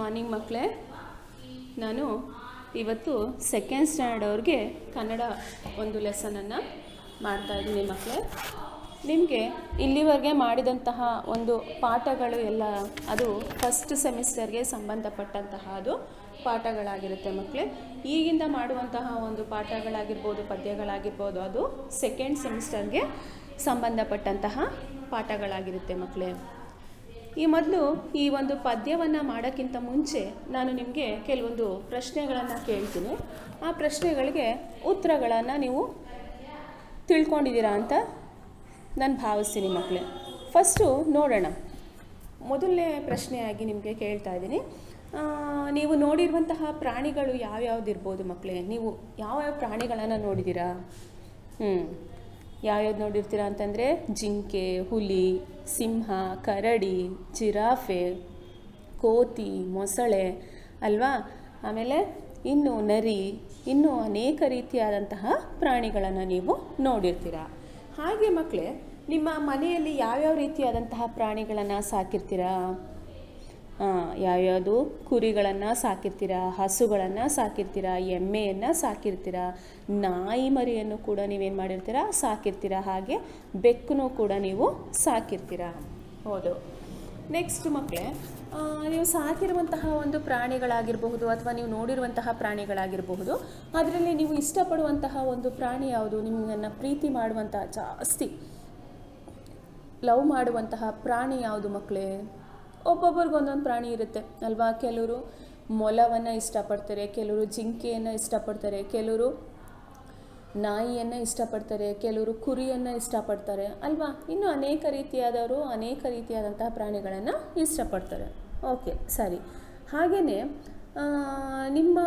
Morning ಮಕ್ಕಳೇ. ನಾನು ಇವತ್ತು ಸೆಕೆಂಡ್ ಸ್ಟ್ಯಾಂಡರ್ಡ್ ಅವ್ರಿಗೆ ಕನ್ನಡ ಒಂದು ಲೆಸನನ್ನು ಮಾಡ್ತಾಯಿದ್ದೀನಿ ಮಕ್ಕಳೇ. ನಿಮಗೆ ಇಲ್ಲಿವರೆಗೆ ಮಾಡಿದಂತಹ ಒಂದು ಪಾಠಗಳು ಎಲ್ಲ ಅದು ಫಸ್ಟ್ ಸೆಮಿಸ್ಟರ್ಗೆ ಸಂಬಂಧಪಟ್ಟಂತಹ ಅದು ಪಾಠಗಳಾಗಿರುತ್ತೆ ಮಕ್ಕಳೇ. ಈಗಿಂದ ಮಾಡುವಂತಹ ಒಂದು ಪಾಠಗಳಾಗಿರ್ಬೋದು, ಪದ್ಯಗಳಾಗಿರ್ಬೋದು, ಅದು ಸೆಕೆಂಡ್ ಸೆಮಿಸ್ಟರ್ಗೆ ಸಂಬಂಧಪಟ್ಟಂತಹ ಪಾಠಗಳಾಗಿರುತ್ತೆ ಮಕ್ಕಳೇ. ಈ ಮೊದಲು ಈ ಒಂದು ಪದ್ಯವನ್ನು ಮಾಡೋಕ್ಕಿಂತ ಮುಂಚೆ ನಾನು ನಿಮಗೆ ಕೆಲವೊಂದು ಪ್ರಶ್ನೆಗಳನ್ನು ಕೇಳ್ತೀನಿ. ಆ ಪ್ರಶ್ನೆಗಳಿಗೆ ಉತ್ತರಗಳನ್ನು ನೀವು ತಿಳ್ಕೊಂಡಿದ್ದೀರಾ ಅಂತ ನಾನು ಭಾವಿಸ್ತೀನಿ ಮಕ್ಕಳೇ. ಫಸ್ಟು ನೋಡೋಣ. ಮೊದಲನೇ ಪ್ರಶ್ನೆಯಾಗಿ ನಿಮಗೆ ಕೇಳ್ತಾ ಇದ್ದೀನಿ, ನೀವು ನೋಡಿರುವಂತಹ ಪ್ರಾಣಿಗಳು ಯಾವ್ಯಾವ್ದಿರ್ಬೋದು ಮಕ್ಕಳೇ? ನೀವು ಯಾವ್ಯಾವ ಪ್ರಾಣಿಗಳನ್ನು ನೋಡಿದ್ದೀರಾ? ಯಾವ್ಯಾವ್ದು ನೋಡಿರ್ತೀರಾ ಅಂತಂದರೆ ಜಿಂಕೆ, ಹುಲಿ, ಸಿಂಹ, ಕರಡಿ, ಜಿರಾಫೆ, ಕೋತಿ, ಮೊಸಳೆ ಅಲ್ವಾ? ಆಮೇಲೆ ಇನ್ನು ನರಿ, ಇನ್ನೂ ಅನೇಕ ರೀತಿಯಾದಂತಹ ಪ್ರಾಣಿಗಳನ್ನು ನೀವು ನೋಡಿರ್ತೀರ. ಹಾಗೆ ಮಕ್ಕಳೇ, ನಿಮ್ಮ ಮನೆಯಲ್ಲಿ ಯಾವ್ಯಾವ ರೀತಿಯಾದಂತಹ ಪ್ರಾಣಿಗಳನ್ನು ಸಾಕಿರ್ತೀರಾ? ಯಾವ್ಯಾವುದು ಕುರಿಗಳನ್ನು ಸಾಕಿರ್ತೀರ, ಹಸುಗಳನ್ನು ಸಾಕಿರ್ತೀರ, ಎಮ್ಮೆಯನ್ನು ಸಾಕಿರ್ತೀರ, ನಾಯಿ ಮರಿಯನ್ನು ಕೂಡ ನೀವೇನು ಮಾಡಿರ್ತೀರ? ಸಾಕಿರ್ತೀರ. ಹಾಗೆ ಬೆಕ್ಕನ್ನು ಕೂಡ ನೀವು ಸಾಕಿರ್ತೀರ. ಹೌದು. ನೆಕ್ಸ್ಟ್ ಮಕ್ಕಳೇ, ನೀವು ಸಾಕಿರುವಂತಹ ಒಂದು ಪ್ರಾಣಿಗಳಾಗಿರಬಹುದು ಅಥವಾ ನೀವು ನೋಡಿರುವಂತಹ ಪ್ರಾಣಿಗಳಾಗಿರಬಹುದು, ಅದರಲ್ಲಿ ನೀವು ಇಷ್ಟಪಡುವಂತಹ ಒಂದು ಪ್ರಾಣಿ ಯಾವುದು? ನಿಮ್ಮನ್ನು ಪ್ರೀತಿ ಮಾಡುವಂತಹ, ಜಾಸ್ತಿ ಲವ್ ಮಾಡುವಂತಹ ಪ್ರಾಣಿ ಯಾವುದು ಮಕ್ಕಳೇ? ಒಬ್ಬೊಬ್ರಿಗೆ ಒಂದೊಂದು ಪ್ರಾಣಿ ಇರುತ್ತೆ ಅಲ್ವಾ? ಕೆಲವರು ಮೊಲವನ್ನು ಇಷ್ಟಪಡ್ತಾರೆ, ಕೆಲವರು ಜಿಂಕೆಯನ್ನು ಇಷ್ಟಪಡ್ತಾರೆ, ಕೆಲವರು ನಾಯಿಯನ್ನು ಇಷ್ಟಪಡ್ತಾರೆ, ಕೆಲವರು ಕುರಿಯನ್ನು ಇಷ್ಟಪಡ್ತಾರೆ ಅಲ್ವಾ? ಇನ್ನು ಅನೇಕ ರೀತಿಯಾದವರು ಅನೇಕ ರೀತಿಯಾದಂತಹ ಪ್ರಾಣಿಗಳನ್ನು ಇಷ್ಟಪಡ್ತಾರೆ. ಓಕೆ, ಸರಿ. ಹಾಗೆಯೇ ನಿಮ್ಮ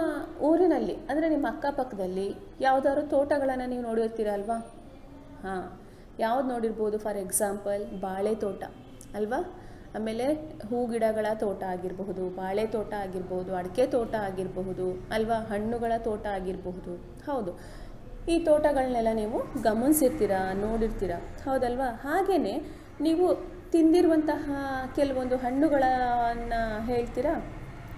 ಊರಿನಲ್ಲಿ ಅಂದರೆ ನಿಮ್ಮ ಅಕ್ಕಪಕ್ಕದಲ್ಲಿ ಯಾವುದಾದ್ರು ತೋಟಗಳನ್ನು ನೀವು ನೋಡಿರ್ತೀರ ಅಲ್ವಾ? ಯಾವ್ದು ನೋಡಿರ್ಬೋದು? ಫಾರ್ ಎಕ್ಸಾಂಪಲ್ ಬಾಳೆ ತೋಟ ಅಲ್ವಾ? ಆಮೇಲೆ ಹೂ ಗಿಡಗಳ ತೋಟ ಆಗಿರಬಹುದು, ಬಾಳೆ ತೋಟ ಆಗಿರ್ಬೋದು, ಅಡಿಕೆ ತೋಟ ಆಗಿರಬಹುದು ಅಲ್ವಾ? ಹಣ್ಣುಗಳ ತೋಟ ಆಗಿರಬಹುದು. ಹೌದು, ಈ ತೋಟಗಳನ್ನೆಲ್ಲ ನೀವು ಗಮನಿಸಿರ್ತೀರ, ನೋಡಿರ್ತೀರ, ಹೌದಲ್ವಾ? ಹಾಗೆಯೇ ನೀವು ತಿಂದಿರುವಂತಹ ಕೆಲವೊಂದು ಹಣ್ಣುಗಳನ್ನು ಹೇಳ್ತೀರಾ?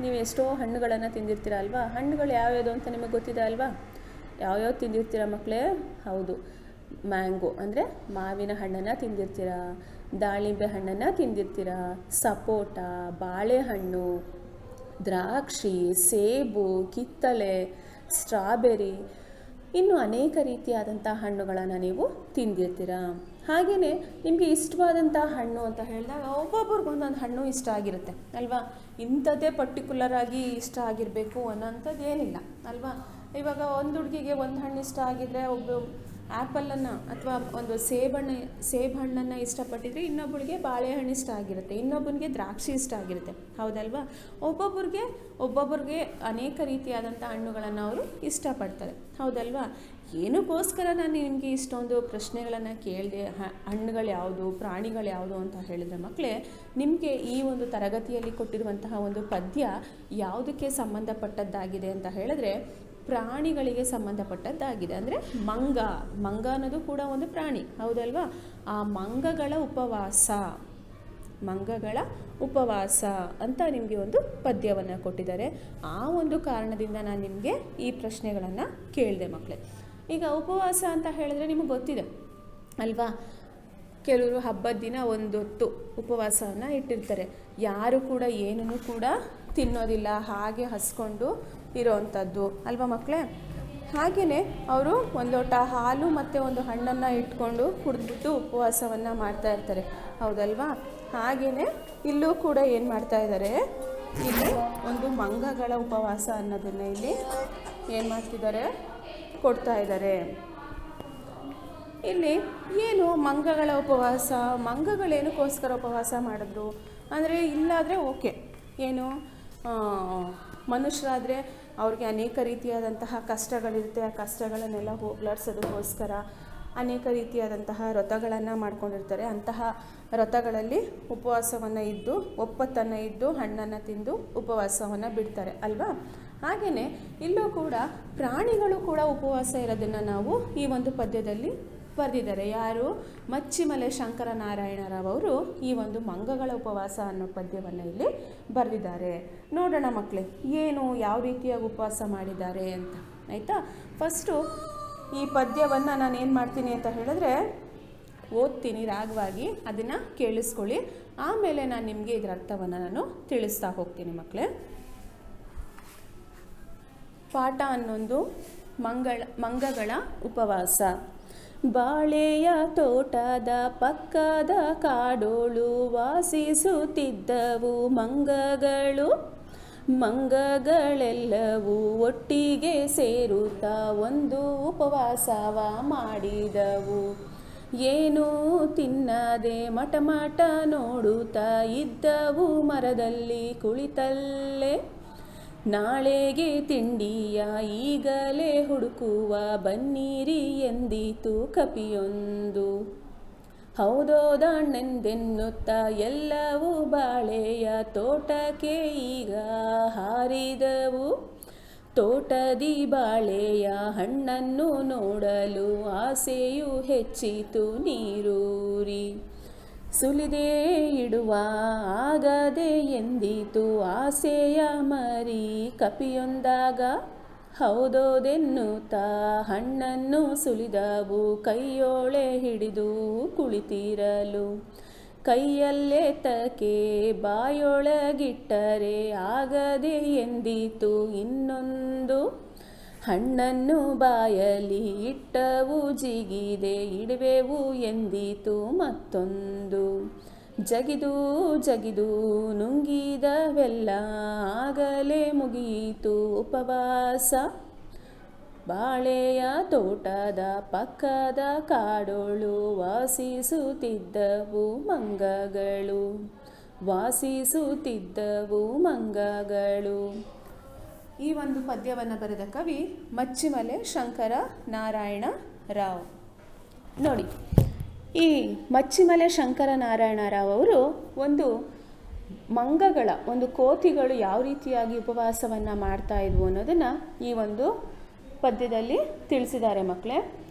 ನೀವು ಎಷ್ಟೋ ಹಣ್ಣುಗಳನ್ನು ತಿಂದಿರ್ತೀರ ಅಲ್ವಾ? ಹಣ್ಣುಗಳು ಯಾವ್ಯಾವುದು ಅಂತ ನಿಮಗೆ ಗೊತ್ತಿದೆ ಅಲ್ವಾ? ಯಾವ್ಯಾವ್ದು ತಿಂದಿರ್ತೀರ ಮಕ್ಕಳೇ? ಹೌದು, ಮ್ಯಾಂಗೋ ಅಂದರೆ ಮಾವಿನ ಹಣ್ಣನ್ನು ತಿಂದಿರ್ತೀರ, ದಾಳಿಂಬೆ ಹಣ್ಣನ್ನು ತಿಂದಿರ್ತೀರ, ಸಪೋಟ, ಬಾಳೆಹಣ್ಣು, ದ್ರಾಕ್ಷಿ, ಸೇಬು, ಕಿತ್ತಳೆ, ಸ್ಟ್ರಾಬೆರಿ, ಇನ್ನು ಅನೇಕ ರೀತಿಯಾದಂಥ ಹಣ್ಣುಗಳನ್ನು ನೀವು ತಿಂದಿರ್ತೀರ. ಹಾಗೆಯೇ ನಿಮಗೆ ಇಷ್ಟವಾದಂಥ ಹಣ್ಣು ಅಂತ ಹೇಳಿದಾಗ ಒಬ್ಬೊಬ್ರಿಗೆ ಒಂದೊಂದು ಹಣ್ಣು ಇಷ್ಟ ಆಗಿರುತ್ತೆ ಅಲ್ವಾ? ಇಂಥದ್ದೇ ಪರ್ಟಿಕ್ಯುಲರಾಗಿ ಇಷ್ಟ ಆಗಿರಬೇಕು ಅನ್ನೋಂಥದ್ದು ಏನಿಲ್ಲ ಅಲ್ವಾ? ಇವಾಗ ಒಂದು ಹುಡುಗಿಗೆ ಒಂದು ಹಣ್ಣು ಇಷ್ಟ ಆಗಿದ್ದರೆ ಒಬ್ಬರು ಆ್ಯಪಲನ್ನು ಅಥವಾ ಒಂದು ಸೇಬು ಹಣ್ಣನ್ನು ಇಷ್ಟಪಟ್ಟಿದ್ರೆ ಇನ್ನೊಬ್ಬಳಿಗೆ ಬಾಳೆಹಣ್ಣು ಇಷ್ಟ ಆಗಿರುತ್ತೆ, ಇನ್ನೊಬ್ಬನಿಗೆ ದ್ರಾಕ್ಷಿ ಇಷ್ಟ ಆಗಿರುತ್ತೆ, ಹೌದಲ್ವಾ? ಒಬ್ಬೊಬ್ರಿಗೆ ಅನೇಕ ರೀತಿಯಾದಂಥ ಹಣ್ಣುಗಳನ್ನು ಅವರು ಇಷ್ಟಪಡ್ತಾರೆ, ಹೌದಲ್ವಾ? ಏನಕ್ಕೋಸ್ಕರ ನಾನು ನಿಮಗೆ ಇಷ್ಟೊಂದು ಪ್ರಶ್ನೆಗಳನ್ನು ಕೇಳಿದೆ, ಹಣ್ಣುಗಳು ಯಾವುದು, ಪ್ರಾಣಿಗಳು ಯಾವುದು ಅಂತ ಹೇಳಿದರೆ ಮಕ್ಕಳೇ, ನಿಮಗೆ ಈ ಒಂದು ತರಗತಿಯಲ್ಲಿ ಕೊಟ್ಟಿರುವಂತಹ ಒಂದು ಪದ್ಯ ಯಾವುದಕ್ಕೆ ಸಂಬಂಧಪಟ್ಟದ್ದಾಗಿದೆ ಅಂತ ಹೇಳಿದ್ರೆ ಪ್ರಾಣಿಗಳಿಗೆ ಸಂಬಂಧಪಟ್ಟದ್ದಾಗಿದೆ. ಅಂದರೆ ಮಂಗ ಅನ್ನೋದು ಕೂಡ ಒಂದು ಪ್ರಾಣಿ, ಹೌದಲ್ವಾ? ಆ ಮಂಗಗಳ ಉಪವಾಸ ಅಂತ ನಿಮಗೆ ಒಂದು ಪದ್ಯವನ್ನು ಕೊಟ್ಟಿದ್ದಾರೆ. ಆ ಒಂದು ಕಾರಣದಿಂದ ನಾನು ನಿಮಗೆ ಈ ಪ್ರಶ್ನೆಗಳನ್ನು ಕೇಳಿದೆ ಮಕ್ಕಳೇ. ಈಗ ಉಪವಾಸ ಅಂತ ಹೇಳಿದ್ರೆ ನಿಮಗೆ ಗೊತ್ತಿದೆ ಅಲ್ವಾ? ಕೆಲವರು ಹಬ್ಬದ ದಿನ ಒಂದೊತ್ತು ಉಪವಾಸವನ್ನು ಇಟ್ಟಿರ್ತಾರೆ. ಯಾರು ಕೂಡ ಏನನ್ನು ಕೂಡ ತಿನ್ನೋದಿಲ್ಲ, ಹಾಗೆ ಹಸ್ಕೊಂಡು ಇರೋವಂಥದ್ದು ಅಲ್ವಾ ಮಕ್ಕಳೇ? ಹಾಗೆಯೇ ಅವರು ಒಂದು ಲೋಟ ಹಾಲು ಮತ್ತು ಒಂದು ಹಣ್ಣನ್ನು ಇಟ್ಕೊಂಡು ಕುಡಿದ್ಬಿಟ್ಟು ಉಪವಾಸವನ್ನು ಮಾಡ್ತಾ ಇರ್ತಾರೆ, ಹೌದಲ್ವಾ? ಹಾಗೆಯೇ ಇಲ್ಲೂ ಕೂಡ ಏನು ಮಾಡ್ತಾ ಇದ್ದಾರೆ? ಇಲ್ಲಿ ಒಂದು ಮಂಗಗಳ ಉಪವಾಸ ಅನ್ನೋದನ್ನು ಇಲ್ಲಿ ಏನು ಮಾಡ್ತಿದ್ದಾರೆ? ಕೊಡ್ತಾ ಇದ್ದಾರೆ. ಇಲ್ಲಿ ಏನು ಮಂಗಗಳ ಉಪವಾಸ? ಮಂಗಗಳೇನಕ್ಕೋಸ್ಕರ ಉಪವಾಸ ಮಾಡಿದ್ರು ಅಂದರೆ, ಇಲ್ಲಾದರೆ ಓಕೆ, ಏನು ಮನುಷ್ಯರಾದರೆ ಅವ್ರಿಗೆ ಅನೇಕ ರೀತಿಯಾದಂತಹ ಕಷ್ಟಗಳಿರುತ್ತೆ, ಆ ಕಷ್ಟಗಳನ್ನೆಲ್ಲ ಹೋಗಲಾಡ್ಸೋದಕ್ಕೋಸ್ಕರ ಅನೇಕ ರೀತಿಯಾದಂತಹ ವ್ರತಗಳನ್ನು ಮಾಡ್ಕೊಂಡಿರ್ತಾರೆ. ಅಂತಹ ವ್ರತಗಳಲ್ಲಿ ಉಪವಾಸವನ್ನು ಇದ್ದು, ಒಪ್ಪತ್ತನ್ನು ಇದ್ದು, ಹಣ್ಣನ್ನು ತಿಂದು ಉಪವಾಸವನ್ನು ಬಿಡ್ತಾರೆ ಅಲ್ವಾ? ಹಾಗೆಯೇ ಇಲ್ಲೂ ಕೂಡ ಪ್ರಾಣಿಗಳು ಕೂಡ ಉಪವಾಸ ಇರೋದನ್ನು ನಾವು ಈ ಒಂದು ಪದ್ಯದಲ್ಲಿ ಬರೆದಿದ್ದಾರೆ. ಯಾರು? ಮಚ್ಚಿಮಲೆ ಶಂಕರನಾರಾಯಣರಾವ್ ಅವರು ಈ ಒಂದು ಮಂಗಗಳ ಉಪವಾಸ ಅನ್ನೋ ಪದ್ಯವನ್ನು ಇಲ್ಲಿ ಬರೆದಿದ್ದಾರೆ. ನೋಡೋಣ ಮಕ್ಕಳೇ, ಏನು ಯಾವ ರೀತಿಯಾಗಿ ಉಪವಾಸ ಮಾಡಿದ್ದಾರೆ ಅಂತ. ಆಯಿತಾ? ಫಸ್ಟು ಈ ಪದ್ಯವನ್ನು ನಾನು ಏನು ಮಾಡ್ತೀನಿ ಅಂತ ಹೇಳಿದ್ರೆ ಓದ್ತೀನಿ ರಾಗವಾಗಿ, ಅದನ್ನು ಕೇಳಿಸ್ಕೊಳ್ಳಿ. ಆಮೇಲೆ ನಾನು ನಿಮಗೆ ಇದರ ಅರ್ಥವನ್ನು ನಾನು ತಿಳಿಸ್ತಾ ಹೋಗ್ತೀನಿ ಮಕ್ಕಳೇ. ಪಾಠ 11 ಮಂಗಗಳ ಉಪವಾಸ. ಬಾಳೆಯ ತೋಟದ ಪಕ್ಕದ ಕಾಡೋಳು ವಾಸಿಸುತ್ತಿದ್ದವು ಮಂಗಗಳು. ಮಂಗಗಳೆಲ್ಲವೂ ಒಟ್ಟಿಗೆ ಸೇರುತ್ತಾ ಒಂದು ಉಪವಾಸವ ಮಾಡಿದವು. ಏನೂ ತಿನ್ನದೆ ಮಟಮಟ ನೋಡುತ್ತಾ ಇದ್ದವು ಮರದಲ್ಲಿ ಕುಳಿತಲ್ಲೇ. ನಾಳೆಗೆ ತಿಂಡಿಯ ಈಗಲೇ ಹುಡುಕುವ ಬನ್ನಿರಿ ಎಂದಿತು ಕಪಿಯೊಂದು. ಹೌದೋದಣ್ಣೆಂದೆನ್ನುತ್ತಾ ಎಲ್ಲವೂ ಬಾಳೆಯ ತೋಟಕ್ಕೆ ಈಗ ಹಾರಿದವು. ತೋಟದಿ ಬಾಳೆಯ ಹಣ್ಣನ್ನು ನೋಡಲು ಆಸೆಯು ಹೆಚ್ಚಿತು ನೀರೂರಿ. ಸುಲಿದೇ ಇಡುವ ಆಗದೆ ಎಂದಿತು ಆಸೆಯ ಮರಿ ಕಪಿಯೊಂದಾಗ. ಹೌದೋದೆನ್ನುತ್ತಾ ಹಣ್ಣನ್ನು ಸುಲಿದವು ಕೈಯೊಳೆ ಹಿಡಿದು ಕುಳಿತಿರಲು. ಕೈಯಲ್ಲೇ ತಕೆ ಬಾಯೊಳಗಿಟ್ಟರೆ ಆಗದೆ ಎಂದಿತು ಇನ್ನೊಂದು. ಹಣ್ಣನ್ನು ಬಾಯಲ್ಲಿ ಇಟ್ಟವು ಜಿಗಿದೆ ಇಡುವೆವು ಎಂದಿತು ಮತ್ತೊಂದು. ಜಗಿದು ಜಗಿದು ನುಂಗಿದವೆಲ್ಲ ಆಗಲೇ ಮುಗಿಯಿತು ಉಪವಾಸ. ಬಾಳೆಯ ತೋಟದ ಪಕ್ಕದ ಕಾಡೋಳು ವಾಸಿಸುತ್ತಿದ್ದವು ಮಂಗಗಳು. ವಾಸಿಸುತ್ತಿದ್ದವು ಮಂಗಗಳು. ಈ ಒಂದು ಪದ್ಯವನ್ನು ಬರೆದ ಕವಿ ಮಚ್ಚಿಮಲೆ ಶಂಕರನಾರಾಯಣ ರಾವ್. ನೋಡಿ, ಈ ಮಚ್ಚಿಮಲೆ ಶಂಕರನಾರಾಯಣರಾವ್ ಅವರು ಒಂದು ಮಂಗಗಳ, ಒಂದು ಕೋತಿಗಳು ಯಾವ ರೀತಿಯಾಗಿ ಉಪವಾಸವನ್ನು ಮಾಡ್ತಾ ಇದ್ವು ಅನ್ನೋದನ್ನು ಈ ಒಂದು ಪದ್ಯದಲ್ಲಿ ತಿಳಿಸಿದ್ದಾರೆ ಮಕ್ಕಳೇ.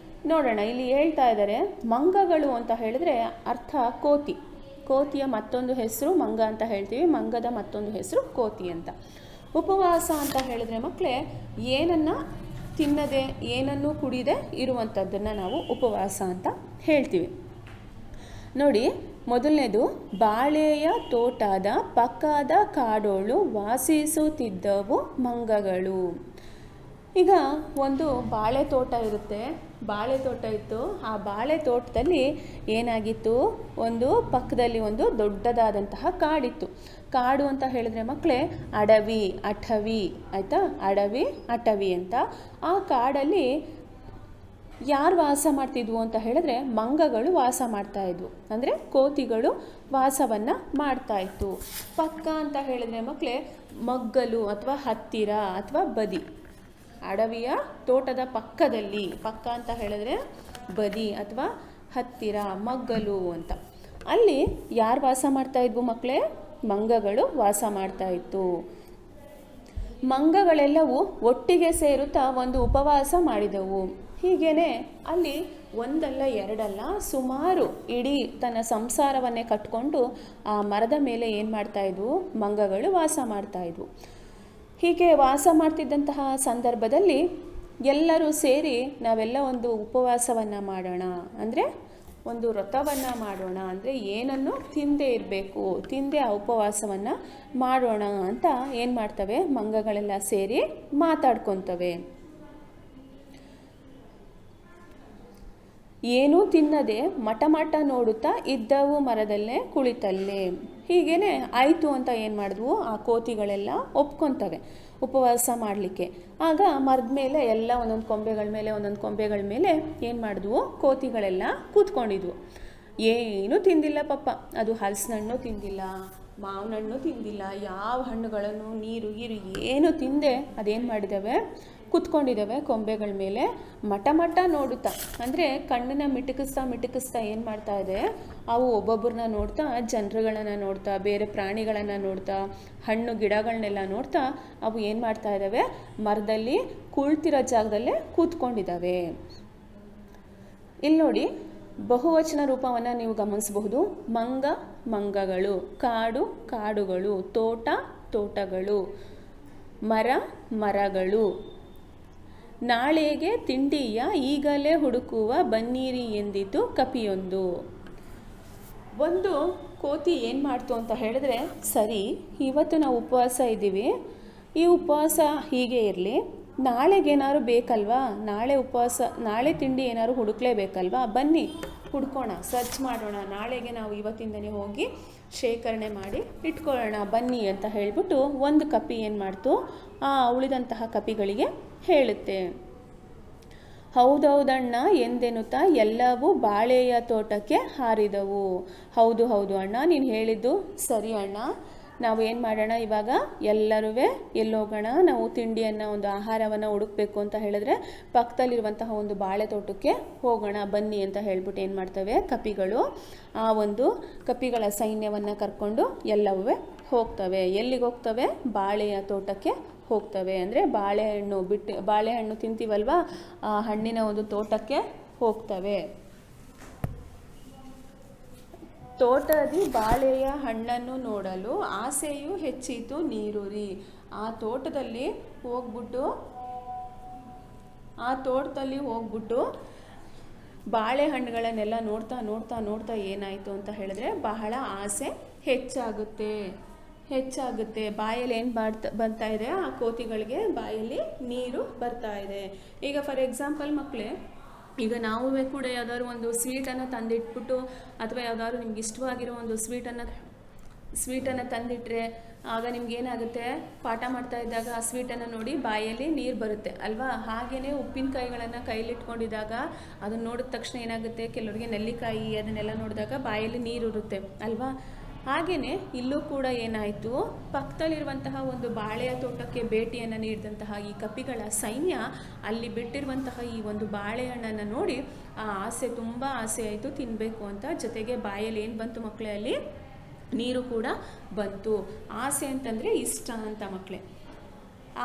ನೋಡೋಣ, ಇಲ್ಲಿ ಹೇಳ್ತಾ ಇದ್ದಾರೆ ಮಂಗಗಳು ಅಂತ ಹೇಳಿದ್ರೆ ಅರ್ಥ ಕೋತಿ. ಕೋತಿಯ ಮತ್ತೊಂದು ಹೆಸರು ಮಂಗ ಅಂತ ಹೇಳ್ತೀವಿ, ಮಂಗದ ಮತ್ತೊಂದು ಹೆಸರು ಕೋತಿ ಅಂತ. ಉಪವಾಸ ಅಂತ ಹೇಳಿದ್ರೆ ಮಕ್ಕಳೇ, ಏನನ್ನು ತಿನ್ನದೆ ಏನನ್ನೂ ಕುಡಿದೆ ಇರುವಂಥದ್ದನ್ನು ನಾವು ಉಪವಾಸ ಅಂತ ಹೇಳ್ತೀವಿ. ನೋಡಿ, ಮೊದಲನೇದು ಬಾಳೆಯ ತೋಟದ ಪಕ್ಕದ ಕಾಡೋಳು ವಾಸಿಸುತ್ತಿದ್ದವು ಮಂಗಗಳು. ಈಗ ಒಂದು ಬಾಳೆ ತೋಟ ಇರುತ್ತೆ, ಬಾಳೆ ತೋಟ ಇತ್ತು. ಆ ಬಾಳೆ ತೋಟದಲ್ಲಿ ಏನಾಗಿತ್ತು, ಒಂದು ಪಕ್ಕದಲ್ಲಿ ಒಂದು ದೊಡ್ಡದಾದಂತಹ ಕಾಡಿತ್ತು. ಕಾಡು ಅಂತ ಹೇಳಿದ್ರೆ ಮಕ್ಕಳೇ ಅಡವಿ, ಅಠವಿ, ಆಯಿತಾ? ಅಡವಿ, ಅಟವಿ ಅಂತ. ಆ ಕಾಡಲ್ಲಿ ಯಾರು ವಾಸ ಮಾಡ್ತಿದ್ವು ಅಂತ ಹೇಳಿದ್ರೆ ಮಂಗಗಳು ವಾಸ ಮಾಡ್ತಾಯಿದ್ವು, ಅಂದರೆ ಕೋತಿಗಳು ವಾಸವನ್ನು ಮಾಡ್ತಾಯಿತ್ತು. ಪಕ್ಕ ಅಂತ ಹೇಳಿದ್ರೆ ಮಕ್ಕಳೇ ಮಗ್ಗಲು ಅಥವಾ ಹತ್ತಿರ ಅಥವಾ ಬದಿ. ಅಡವಿಯ ತೋಟದ ಪಕ್ಕದಲ್ಲಿ, ಪಕ್ಕ ಅಂತ ಹೇಳಿದ್ರೆ ಬದಿ ಅಥವಾ ಹತ್ತಿರ, ಮಗ್ಗಲು ಅಂತ. ಅಲ್ಲಿ ಯಾರು ವಾಸ ಮಾಡ್ತಾಯಿದ್ವು ಮಕ್ಕಳೇ? ಮಂಗಗಳು ವಾಸ ಮಾಡ್ತಾಯಿತ್ತು. ಮಂಗಗಳೆಲ್ಲವೂ ಒಟ್ಟಿಗೆ ಸೇರುತ್ತಾ ಒಂದು ಉಪವಾಸ ಮಾಡಿದವು. ಹೀಗೇನೆ ಅಲ್ಲಿ ಒಂದಲ್ಲ ಎರಡಲ್ಲ ಸುಮಾರು ಇಡೀ ತನ್ನ ಸಂಸಾರವನ್ನೇ ಕಟ್ಕೊಂಡು ಆ ಮರದ ಮೇಲೆ ಏನು ಮಾಡ್ತಾಯಿದ್ವು, ಮಂಗಗಳು ವಾಸ ಮಾಡ್ತಾಯಿದ್ವು. ಹೀಗೆ ವಾಸ ಮಾಡ್ತಿದ್ದಂತಹ ಸಂದರ್ಭದಲ್ಲಿ ಎಲ್ಲರೂ ಸೇರಿ ನಾವೆಲ್ಲ ಒಂದು ಉಪವಾಸವನ್ನು ಮಾಡೋಣ, ಅಂದರೆ ಒಂದು ವ್ರತವನ್ನು ಮಾಡೋಣ, ಅಂದರೆ ಏನನ್ನು ತಿಂದೇ ಇರಬೇಕು, ತಿಂದೇ ಆ ಉಪವಾಸವನ್ನು ಮಾಡೋಣ ಅಂತ ಏನು ಮಾಡ್ತವೆ, ಮಂಗಗಳೆಲ್ಲ ಸೇರಿ ಮಾತಾಡ್ಕೊತವೆ. ಏನೂ ತಿನ್ನದೆ ಮಟ ನೋಡುತ್ತಾ ಇದ್ದವು ಮರದಲ್ಲೇ ಕುಳಿತಲ್ಲೇ. ಹೀಗೇನೆ ಆಯಿತು ಅಂತ ಏನು ಮಾಡಿದ್ವು, ಆ ಕೋತಿಗಳೆಲ್ಲ ಒಪ್ಕೊತವೆ ಉಪವಾಸ ಮಾಡಲಿಕ್ಕೆ. ಆಗ ಮರದ ಮೇಲೆ ಎಲ್ಲ ಒಂದೊಂದು ಕೊಂಬೆಗಳ ಮೇಲೆ ಏನು ಮಾಡಿದ್ವು, ಕೋತಿಗಳೆಲ್ಲ ಕೂತ್ಕೊಂಡಿದ್ವು. ಏನೂ ತಿಂದಿಲ್ಲ ಪಾಪ. ಅದು ಹಲಸಿನ ಹಣ್ಣು ತಿಂದಿಲ್ಲ, ಮಾವಿನ ಹಣ್ಣು ತಿಂದಿಲ್ಲ, ಯಾವ ಹಣ್ಣುಗಳನ್ನು ನೀರು ಏನು ತಿಂದೆ ಅದೇನು ಮಾಡಿದ್ದಾವೆ, ಕೂತ್ಕೊಂಡಿದ್ದಾವೆ ಕೊಂಬೆಗಳ ಮೇಲೆ. ಮಟ ನೋಡುತ್ತಾ, ಅಂದರೆ ಕಣ್ಣನ್ನು ಮಿಟುಕಿಸ್ತಾ ಏನು ಮಾಡ್ತಾ ಇದೆ, ಅವು ಒಬ್ಬೊಬ್ಬರನ್ನ ನೋಡ್ತಾ, ಜನರುಗಳನ್ನು ನೋಡ್ತಾ, ಬೇರೆ ಪ್ರಾಣಿಗಳನ್ನು ನೋಡ್ತಾ, ಹಣ್ಣು ಗಿಡಗಳನ್ನೆಲ್ಲ ನೋಡ್ತಾ ಅವು ಏನು ಮಾಡ್ತಾ ಇದ್ದಾವೆ, ಮರದಲ್ಲಿ ಕುಳಿತಿರೋ ಜಾಗದಲ್ಲೇ ಕೂತ್ಕೊಂಡಿದ್ದಾವೆ. ಇಲ್ಲಿ ನೋಡಿ ಬಹುವಚನ ರೂಪವನ್ನು ನೀವು ಗಮನಿಸಬಹುದು. ಮಂಗ ಮಂಗಗಳು, ಕಾಡು ಕಾಡುಗಳು, ತೋಟ ತೋಟಗಳು, ಮರ ಮರಗಳು. ನಾಳೆಗೆ ತಿಂಡಿಯ ಈಗಲೇ ಹುಡುಕುವ ಬನ್ನಿರಿ ಎಂದಿತು ಕಪಿಯೊಂದು. ಒಂದು ಕೋತಿ ಏನು ಮಾಡ್ತು ಅಂತ ಹೇಳಿದ್ರೆ, ಸರಿ ಇವತ್ತು ನಾವು ಉಪವಾಸ ಇದ್ದೀವಿ, ಈ ಉಪವಾಸ ಹೀಗೆ ಇರಲಿ, ನಾಳೆಗೇನಾದ್ರು ಬೇಕಲ್ವಾ, ನಾಳೆ ತಿಂಡಿ ಏನಾದ್ರು ಹುಡುಕ್ಲೇಬೇಕಲ್ವಾ, ಬನ್ನಿ ಹುಡ್ಕೋಣ, ಸರ್ಚ್ ಮಾಡೋಣ, ನಾಳೆಗೆ ನಾವು ಇವತ್ತಿಂದನೇ ಹೋಗಿ ಶೇಖರಣೆ ಮಾಡಿ ಇಟ್ಕೊಳ್ಳೋಣ ಬನ್ನಿ ಅಂತ ಹೇಳಿಬಿಟ್ಟು ಒಂದು ಕಪಿ ಏನು ಮಾಡ್ತು, ಆ ಉಳಿದಂತಹ ಕಪಿಗಳಿಗೆ ಹೇಳುತ್ತೆ. ಹೌದೌದಣ್ಣ ಎಂದೆನ್ನುತ್ತಾ ಎಲ್ಲವೂ ಬಾಳೆಯ ತೋಟಕ್ಕೆ ಹಾರಿದವು. ಹೌದು ಹೌದು ಅಣ್ಣ, ನೀನು ಹೇಳಿದ್ದು ಸರಿ ಅಣ್ಣ, ನಾವು ಏನು ಮಾಡೋಣ, ಇವಾಗ ಎಲ್ಲರೂ ಎಲ್ಲೋಗೋಣ, ನಾವು ತಿಂಡಿಯನ್ನು ಒಂದು ಆಹಾರವನ್ನು ಹುಡುಕಬೇಕು ಅಂತ ಹೇಳಿದ್ರೆ ಪಕ್ಕದಲ್ಲಿರುವಂತಹ ಒಂದು ಬಾಳೆ ತೋಟಕ್ಕೆ ಹೋಗೋಣ ಬನ್ನಿ ಅಂತ ಹೇಳ್ಬಿಟ್ಟು ಏನು ಮಾಡ್ತವೆ ಕಪಿಗಳು, ಆ ಒಂದು ಕಪಿಗಳ ಸೈನ್ಯವನ್ನು ಕರ್ಕೊಂಡು ಎಲ್ಲವೂ ಹೋಗ್ತವೆ. ಎಲ್ಲಿಗೆ ಹೋಗ್ತವೆ? ಬಾಳೆಯ ತೋಟಕ್ಕೆ ಹೋಗ್ತವೆ. ಅಂದರೆ ಬಾಳೆಹಣ್ಣು ತಿಂತೀವಲ್ವ, ಆ ಹಣ್ಣಿನ ಒಂದು ತೋಟಕ್ಕೆ ಹೋಗ್ತವೆ. ತೋಟದಿ ಬಾಳೆಯ ಹಣ್ಣನ್ನು ನೋಡಲು ಆಸೆಯು ಹೆಚ್ಚಿತು ನೀರೂರಿ. ಆ ತೋಟದಲ್ಲಿ ಹೋಗ್ಬಿಟ್ಟು ಬಾಳೆಹಣ್ಣುಗಳನ್ನೆಲ್ಲ ನೋಡ್ತಾ ನೋಡ್ತಾ ನೋಡ್ತಾ ಏನಾಯಿತು ಅಂತ ಹೇಳಿದ್ರೆ ಬಹಳ ಆಸೆ ಹೆಚ್ಚಾಗುತ್ತೆ. ಬಾಯಲ್ಲಿ ಏನು ಬರ್ತಾ ಇದೆ, ಆ ಕೋತಿಗಳಿಗೆ ಬಾಯಲ್ಲಿ ನೀರು ಬರ್ತಾ ಇದೆ. ಈಗ ಫಾರ್ ಎಕ್ಸಾಂಪಲ್ ಮಕ್ಕಳೇ, ಈಗ ನಾವು ಕೂಡ ಯಾವುದಾದ್ರು ಒಂದು ಸ್ವೀಟನ್ನು ತಂದಿಟ್ಬಿಟ್ಟು ಅಥವಾ ಯಾವುದಾದ್ರು ನಿಮ್ಗೆ ಇಷ್ಟವಾಗಿರೋ ಒಂದು ಸ್ವೀಟನ್ನು ತಂದಿಟ್ರೆ ಆಗ ನಿಮ್ಗೇನಾಗುತ್ತೆ, ಪಾಠ ಮಾಡ್ತಾ ಇದ್ದಾಗ ಆ ಸ್ವೀಟನ್ನು ನೋಡಿ ಬಾಯಲ್ಲಿ ನೀರು ಬರುತ್ತೆ ಅಲ್ವಾ. ಹಾಗೆಯೇ ಉಪ್ಪಿನಕಾಯಿಗಳನ್ನು ಕೈಲಿಟ್ಕೊಂಡಿದ್ದಾಗ ಅದನ್ನು ನೋಡಿದ ತಕ್ಷಣ ಏನಾಗುತ್ತೆ, ಕೆಲವರಿಗೆ ನೆಲ್ಲಿಕಾಯಿ ಅದನ್ನೆಲ್ಲ ನೋಡಿದಾಗ ಬಾಯಲ್ಲಿ ನೀರು ಇರುತ್ತೆ ಅಲ್ವಾ. ಹಾಗೆಯೇ ಇಲ್ಲೂ ಕೂಡ ಏನಾಯಿತು, ಪಕ್ಕದಲ್ಲಿರುವಂತಹ ಒಂದು ಬಾಳೆಯ ತೋಟಕ್ಕೆ ಭೇಟಿಯನ್ನು ನೀಡಿದಂತಹ ಈ ಕಪಿಗಳ ಸೈನ್ಯ ಅಲ್ಲಿ ಬಿಟ್ಟಿರುವಂತಹ ಈ ಒಂದು ಬಾಳೆಹಣ್ಣನ್ನು ನೋಡಿ ಆ ತುಂಬ ಆಸೆ ಆಯಿತು ತಿನ್ನಬೇಕು ಅಂತ. ಜೊತೆಗೆ ಬಾಯಲ್ಲಿ ಏನು ಬಂತು ಮಕ್ಕಳೇ, ಅಲ್ಲಿ ನೀರು ಕೂಡ ಬಂತು. ಆಸೆ ಅಂತಂದರೆ ಇಷ್ಟ ಅಂತ ಮಕ್ಕಳೇ.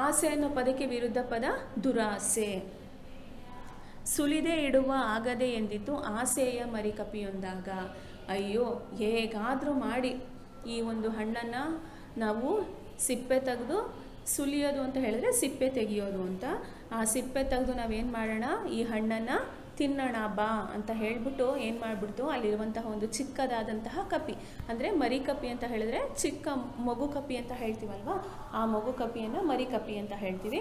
ಆಸೆ ಅನ್ನೋ ಪದಕ್ಕೆ ವಿರುದ್ಧ ಪದ ದುರಾಸೆ. ಸುಲಿದೆ ಇಡುವ ಆಗದೆ ಎಂದಿತು ಆಸೆಯ ಮರಿ ಕಪಿಯೊಂದಾಗ. ಅಯ್ಯೋ, ಹೇಗಾದರೂ ಮಾಡಿ ಈ ಒಂದು ಹಣ್ಣನ್ನು ನಾವು ಸಿಪ್ಪೆ ತೆಗೆದು ಸುಲಿಯೋದು ಅಂತ ಹೇಳಿದ್ರೆ ಸಿಪ್ಪೆ ತೆಗಿಯೋದು ಅಂತ, ಆ ಸಿಪ್ಪೆ ತೆಗೆದು ನಾವೇನು ಮಾಡೋಣ, ಈ ಹಣ್ಣನ್ನು ತಿನ್ನೋಣ ಬಾ ಅಂತ ಹೇಳಿಬಿಟ್ಟು ಏನು ಮಾಡಿಬಿಡ್ತು, ಅಲ್ಲಿರುವಂತಹ ಒಂದು ಚಿಕ್ಕದಾದಂತಹ ಕಪಿ, ಅಂದರೆ ಮರಿ ಕಪಿ ಅಂತ ಹೇಳಿದ್ರೆ ಚಿಕ್ಕ ಮಗು ಕಪಿ ಅಂತ ಹೇಳ್ತೀವಲ್ವ, ಆ ಮಗು ಕಪಿಯನ್ನು ಮರಿ ಕಪಿ ಅಂತ ಹೇಳ್ತೀವಿ.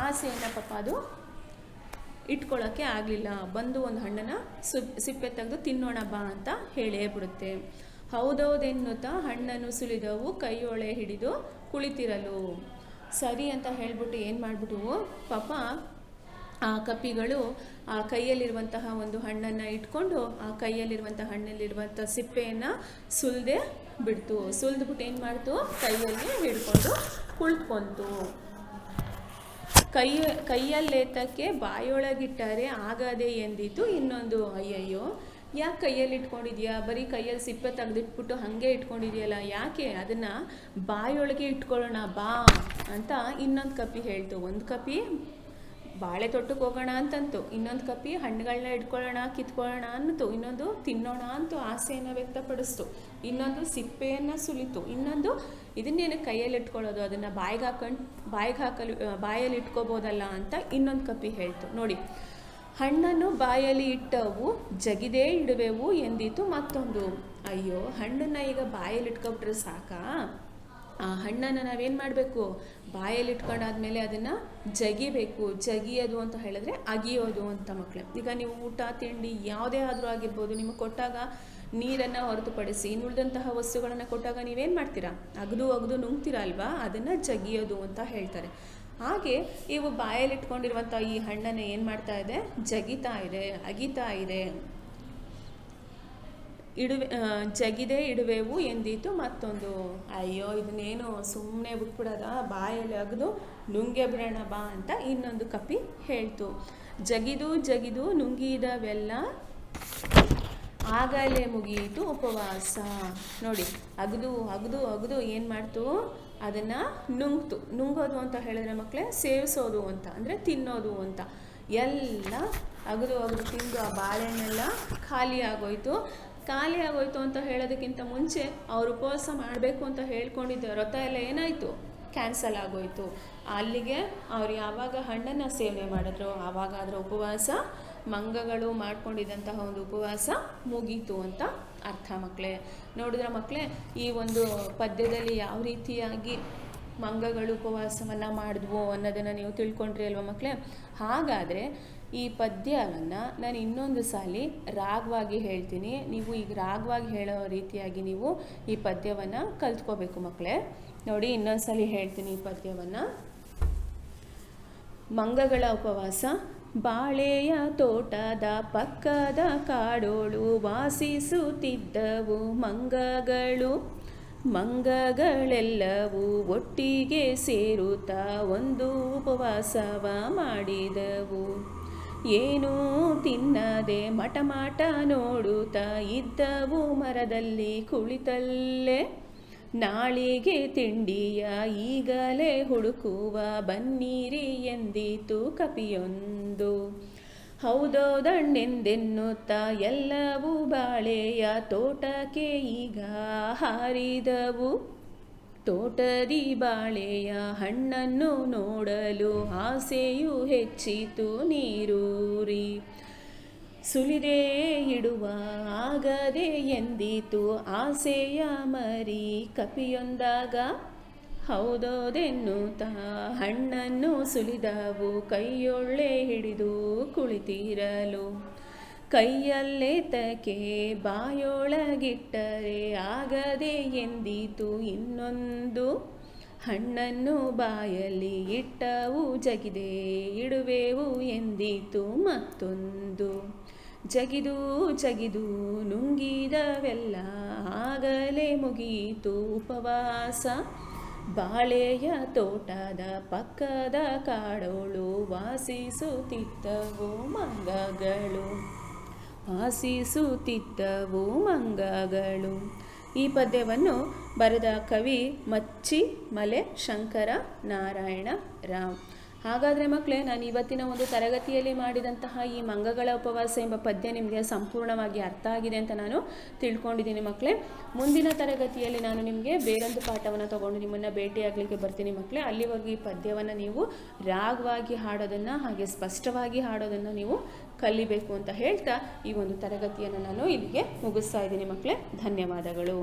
ಆಸೆಯನ್ನು ಪಾಪ ಅದು ಇಟ್ಕೊಳ್ಳೋಕ್ಕೆ ಆಗಲಿಲ್ಲ, ಬಂದು ಒಂದು ಹಣ್ಣನ್ನು ಸಿಪ್ಪೆ ತೆಗೆದು ತಿನ್ನೋಣ ಬಾ ಅಂತ ಹೇಳೇ ಬಿಡುತ್ತೆ. ಹೌದೌದೆನ್ನುತ್ತಾ ಹಣ್ಣನ್ನು ಸುಲಿದವು ಕೈಯೊಳೆ ಹಿಡಿದು ಕುಳಿತಿರಲು. ಸರಿ ಅಂತ ಹೇಳಿಬಿಟ್ಟು ಏನು ಮಾಡಿಬಿಟ್ಟು ಪಾಪ ಆ ಕಪಿಗಳು ಆ ಕೈಯಲ್ಲಿರುವಂತಹ ಒಂದು ಹಣ್ಣನ್ನು ಇಟ್ಕೊಂಡು ಆ ಕೈಯಲ್ಲಿರುವಂಥ ಹಣ್ಣಲ್ಲಿರುವಂಥ ಸಿಪ್ಪೆಯನ್ನು ಸುಲಿದೆ ಬಿಡ್ತು. ಸುಲಿದ್ಬಿಟ್ಟು ಏನು ಮಾಡ್ತು, ಕೈಯಲ್ಲಿ ಹಿಡ್ಕೊಂಡು ಕುಳಿತ್ಕೊಂತು. ಕೈಯಲ್ಲೇತಕ್ಕೆ ಬಾಯೊಳಗಿಟ್ಟರೆ ಆಗದೆ ಎಂದಿತು ಇನ್ನೊಂದು. ಅಯ್ಯಯ್ಯೋ, ಯಾಕೆ ಕೈಯಲ್ಲಿ ಇಟ್ಕೊಂಡಿದ್ಯಾ, ಬರೀ ಕೈಯಲ್ಲಿ ಸಿಪ್ಪೆ ತೆಗೆದಿಟ್ಬಿಟ್ಟು ಹಾಗೆ ಇಟ್ಕೊಂಡಿದ್ಯಲ್ಲ, ಯಾಕೆ, ಅದನ್ನು ಬಾಯೊಳಗೆ ಇಟ್ಕೊಳ್ಳೋಣ ಬಾ ಅಂತ ಇನ್ನೊಂದು ಕಪಿ ಹೇಳ್ತು. ಒಂದು ಕಪಿ ಬಾಳೆ ತೋಟಕ್ಕೆ ಹೋಗೋಣ ಅಂತಂತು, ಇನ್ನೊಂದು ಕಪಿ ಹಣ್ಣುಗಳನ್ನ ಇಟ್ಕೊಳ್ಳೋಣ ಕಿತ್ಕೊಳ್ಳೋಣ ಅನ್ನಿತು, ಇನ್ನೊಂದು ತಿನ್ನೋಣ ಅಂತೂ ಆಸೆಯನ್ನು ವ್ಯಕ್ತಪಡಿಸ್ತು, ಇನ್ನೊಂದು ಸಿಪ್ಪೆಯನ್ನು ಸುಲಿತು, ಇನ್ನೊಂದು ಇದನ್ನೇನು ಕೈಯಲ್ಲಿ ಇಟ್ಕೊಳ್ಳೋದು, ಅದನ್ನು ಬಾಯಲ್ಲಿ ಇಟ್ಕೋಬೋದಲ್ಲ ಅಂತ ಇನ್ನೊಂದು ಕಪಿ ಹೇಳ್ತು. ನೋಡಿ, ಹಣ್ಣನ್ನು ಬಾಯಲ್ಲಿ ಇಟ್ಟವು ಜಗಿದೇ ಇಡುವೆವು ಎಂದಿತು ಮತ್ತೊಂದು. ಅಯ್ಯೋ, ಹಣ್ಣನ್ನು ಈಗ ಬಾಯಲ್ಲಿ ಇಟ್ಕೊಬಿಟ್ರೆ ಸಾಕಾ, ಆ ಹಣ್ಣನ್ನು ನಾವೇನು ಮಾಡಬೇಕು, ಬಾಯಲ್ಲಿ ಇಟ್ಕೊಂಡಾದ್ಮೇಲೆ ಅದನ್ನು ಜಗಿಬೇಕು. ಜಗಿಯೋದು ಅಂತ ಹೇಳಿದ್ರೆ ಅಗಿಯೋದು ಅಂತ ಮಕ್ಕಳೇ. ಈಗ ನೀವು ಊಟ ತಿಂಡಿ ಯಾವುದೇ ಆದರೂ ಆಗಿರ್ಬೋದು, ನಿಮಗೆ ಕೊಟ್ಟಾಗ ನೀರನ್ನು ಹೊರತುಪಡಿಸಿ ಇನ್ನುಳಿದಂತಹ ವಸ್ತುಗಳನ್ನು ಕೊಟ್ಟಾಗ ನೀವೇನು ಮಾಡ್ತೀರಾ, ಅಗದು ನುಂಗ್ತೀರಾ ಅಲ್ವಾ, ಅದನ್ನು ಜಗಿಯೋದು ಅಂತ ಹೇಳ್ತಾರೆ. ಹಾಗೆ ಇವು ಬಾಯಲ್ಲಿ ಇಟ್ಕೊಂಡಿರುವಂಥ ಈ ಹಣ್ಣನ್ನು ಏನು ಮಾಡ್ತಾ ಇದೆ, ಜಗಿತಾ ಇದೆ, ಅಗಿತಾ ಇದೆ. ಜಗಿದೇ ಇಡುವೆವು ಎಂದಿತು ಮತ್ತೊಂದು. ಅಯ್ಯೋ, ಇದನ್ನೇನು ಸುಮ್ಮನೆ ಬಿಟ್ಬಿಡೋದ, ಬಾಯಲ್ಲಿ ಅಗದು ನುಂಗೆ ಬಿಡೋಣ ಬಾ ಅಂತ ಇನ್ನೊಂದು ಕಪಿ ಹೇಳ್ತು. ಜಗಿದು ನುಂಗಿದವೆಲ್ಲ ಆಗಲೇ ಮುಗಿಯಿತು ಉಪವಾಸ. ನೋಡಿ, ಅಗದು ಏನು ಮಾಡ್ತು, ಅದನ್ನು ನುಂಗೋದು ಅಂತ ಹೇಳಿದ್ರೆ ಮಕ್ಕಳೇ ಸೇವಿಸೋದು ಅಂತ, ಅಂದರೆ ತಿನ್ನೋದು ಅಂತ. ಎಲ್ಲ ಅಗದು ತಿಂದು ಆ ಬಾಳೆಹಣ್ಣೆಲ್ಲ ಖಾಲಿ ಆಗೋಯ್ತು ಅಂತ ಹೇಳೋದಕ್ಕಿಂತ ಮುಂಚೆ ಅವ್ರು ಉಪವಾಸ ಮಾಡಬೇಕು ಅಂತ ಹೇಳ್ಕೊಂಡಿದ್ದ ವ್ರತ ಎಲ್ಲ ಏನಾಯಿತು, ಕ್ಯಾನ್ಸಲ್ ಆಗೋಯಿತು. ಅಲ್ಲಿಗೆ ಅವ್ರು ಯಾವಾಗ ಹಣ್ಣನ್ನು ಸೇವನೆ ಮಾಡಿದ್ರು ಆವಾಗ ಅದರ ಉಪವಾಸ, ಮಂಗಗಳು ಮಾಡ್ಕೊಂಡಿದ್ದಂತಹ ಒಂದು ಉಪವಾಸ ಮುಗೀತು ಅಂತ ಅರ್ಥ ಮಕ್ಕಳೇ. ನೋಡಿದ್ರೆ ಮಕ್ಕಳೇ, ಈ ಒಂದು ಪದ್ಯದಲ್ಲಿ ಯಾವ ರೀತಿಯಾಗಿ ಮಂಗಗಳು ಉಪವಾಸವನ್ನು ಮಾಡಿದ್ವು ಅನ್ನೋದನ್ನು ನೀವು ತಿಳ್ಕೊಂಡ್ರಿ ಅಲ್ವಾ ಮಕ್ಕಳೇ. ಹಾಗಾದರೆ ಈ ಪದ್ಯವನ್ನು ನಾನು ಇನ್ನೊಂದು ಸಾಲಿ ರಾಗವಾಗಿ ಹೇಳ್ತೀನಿ. ನೀವು ಈಗ ರಾಗವಾಗಿ ಹೇಳೋ ರೀತಿಯಾಗಿ ನೀವು ಈ ಪದ್ಯವನ್ನು ಕಲ್ತ್ಕೋಬೇಕು ಮಕ್ಕಳೇ. ನೋಡಿ, ಇನ್ನೊಂದು ಸಲ ಹೇಳ್ತೀನಿ ಈ ಪದ್ಯವನ್ನು. ಮಂಗಗಳ ಉಪವಾಸ. ಬಾಳೆಯ ತೋಟದ ಪಕ್ಕದ ಕಾಡೋಳು ವಾಸಿಸುತ್ತಿದ್ದವು ಮಂಗಗಳೆಲ್ಲವೂ ಒಟ್ಟಿಗೆ ಸೇರುತ್ತಾ ಒಂದು ಉಪವಾಸವ ಮಾಡಿದವು. ಏನೂ ತಿನ್ನದೆ ಮಟಮಾಟ ನೋಡುತ್ತಾ ಇದ್ದವು ಮರದಲ್ಲಿ ಕುಳಿತಲ್ಲೇ. ನಾಳಿಗೆ ತಿಂಡಿಯ ಈಗಲೇ ಹುಡುಕುವ ಬನ್ನಿರಿ ಎಂದಿತು ಕಪಿಯೊಂದು. ಹೌದೌದಣ್ಣೆಂದೆನ್ನುತ್ತಾ ಎಲ್ಲವೂ ಬಾಳೆಯ ತೋಟಕ್ಕೆ ಈಗ ಹಾರಿದವು. ತೋಟದಿ ಬಾಳೆಯ ಹಣ್ಣನ್ನು ನೋಡಲು ಆಸೆಯು ಹೆಚ್ಚಿತು ನೀರೂರಿ. ಸುಲಿದೇ ಇಡುವ ಆಗದೆ ಎಂದಿತು ಆಸೆಯ ಮರಿ ಕಪಿಯೊಂದಾಗ. ಹೌದೋದೆನ್ನುತ್ತಾ ಹಣ್ಣನ್ನು ಸುಲಿದವು ಕೈಯೊಳ್ಳೆ ಹಿಡಿದು ಕುಳಿತಿರಲು. ಕೈಯಲ್ಲೇ ತಕೆ ಬಾಯೊಳಗಿಟ್ಟರೆ ಆಗದೆ ಎಂದಿತು ಇನ್ನೊಂದು. ಹಣ್ಣನ್ನು ಬಾಯಲ್ಲಿ ಇಟ್ಟವು ಜಗಿದೇ ಇಡುವೆವು ಎಂದಿತು ಮತ್ತೊಂದು. ಜಗಿದು ನುಂಗಿದವೆಲ್ಲ ಆಗಲೇ ಮುಗಿಯಿತು ಉಪವಾಸ. ಬಾಳೆಯ ತೋಟದ ಪಕ್ಕದ ಕಾಡೋಳು ವಾಸಿಸುತ್ತಿದ್ದವು ಮಂಗಗಳು. ಈ ಪದ್ಯವನ್ನು ಬರೆದ ಕವಿ ಮಚ್ಚಿಮಲೆ ಶಂಕರ ನಾರಾಯಣ ರಾವ್. ಹಾಗಾದರೆ ಮಕ್ಕಳೇ, ನಾನು ಇವತ್ತಿನ ಒಂದು ತರಗತಿಯಲ್ಲಿ ಮಾಡಿದಂತಹ ಈ ಮಂಗಗಳ ಉಪವಾಸ ಎಂಬ ಪದ್ಯ ನಿಮಗೆ ಸಂಪೂರ್ಣವಾಗಿ ಅರ್ಥ ಆಗಿದೆ ಅಂತ ನಾನು ತಿಳ್ಕೊಂಡಿದ್ದೀನಿ ಮಕ್ಕಳೇ. ಮುಂದಿನ ತರಗತಿಯಲ್ಲಿ ನಾನು ನಿಮಗೆ ಬೇರೊಂದು ಪಾಠವನ್ನು ತಗೊಂಡು ನಿಮ್ಮನ್ನು ಭೇಟಿಯಾಗಲಿಕ್ಕೆ ಬರ್ತೀನಿ ಮಕ್ಕಳೇ. ಅಲ್ಲಿವರೆಗೂ ಈ ಪದ್ಯವನ್ನು ನೀವು ರಾಗವಾಗಿ ಹಾಡೋದನ್ನು ಹಾಗೆ ಸ್ಪಷ್ಟವಾಗಿ ಹಾಡೋದನ್ನು ನೀವು ಕಲಿಬೇಕು ಅಂತ ಹೇಳ್ತಾ ಈ ಒಂದು ತರಗತಿಯನ್ನು ನಾನು ಇಲ್ಲಿಗೆ ಮುಗಿಸ್ತಾ ಇದ್ದೀನಿ ಮಕ್ಕಳೇ. ಧನ್ಯವಾದಗಳು.